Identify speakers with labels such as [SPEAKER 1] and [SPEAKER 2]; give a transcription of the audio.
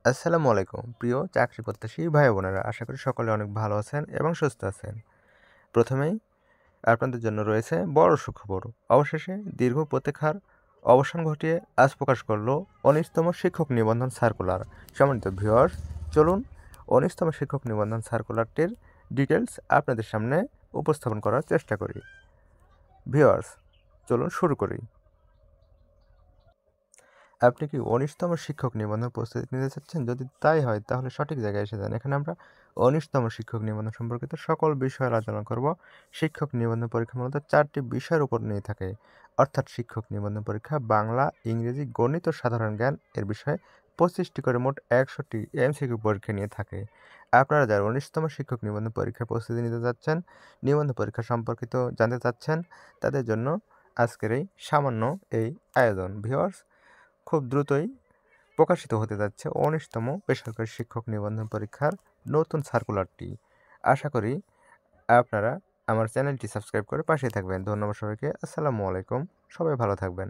[SPEAKER 1] আসসালামু আলাইকুম প্রিয় চাকরি প্রত্যাশী ভাই বোনেরা, আশা করি সকলে অনেক ভালো আছেন এবং সুস্থ আছেন। প্রথমেই আপনাদের জন্য রয়েছে বড় সুখবর। অবশেষে দীর্ঘ প্রতীক্ষার অবসান ঘটিয়ে আজ প্রকাশ করলো ১৯তম শিক্ষক নিবন্ধন সার্কুলার। সম্মানিত ভিউয়ার্স, চলুন ১৯তম শিক্ষক নিবন্ধন সার্কুলারটির ডিটেলস আপনাদের সামনে উপস্থাপন করার চেষ্টা করি। ভিউয়ার্স, চলুন শুরু করি। আপনি কি ১৯তম শিক্ষক নিবন্ধন প্রস্তুতি নিতে চাচ্ছেন? যদি তাই হয় তাহলে সঠিক জায়গায় এসে যান। এখানে আমরা ১৯তম শিক্ষক নিবন্ধন সম্পর্কিত সকল বিষয়ের আলোচনা করব। শিক্ষক নিবন্ধন পরীক্ষা মূলত ৪টি বিষয়ের উপর নিয়ে থাকে। অর্থাৎ শিক্ষক নিবন্ধন পরীক্ষা বাংলা, ইংরেজি, গণিত ও সাধারণ জ্ঞান এর বিষয়ে ২৫টি করে মোট ১০০টি এমসিকিউ পরীক্ষা নিয়ে থাকে। আপনারা যারা ১৯তম শিক্ষক নিবন্ধন পরীক্ষার প্রস্তুতি নিতে যাচ্ছেন, নিবন্ধন পরীক্ষা সম্পর্কিত জানতে চাচ্ছেন, তাদের জন্য আজকের এই সামান্য এই আয়োজন। ভিউয়ার্স, খুব দ্রুতই প্রকাশিত হতে যাচ্ছে ১৯তম বেসরকারি শিক্ষক নিবন্ধন পরীক্ষার নতুন সার্কুলারটি। আশা করি আপনারা আমার চ্যানেলটি সাবস্ক্রাইব করে পাশেই থাকবেন। ধন্যবাদ সবাইকে। আসসালামু আলাইকুম। সবাই ভালো থাকবেন।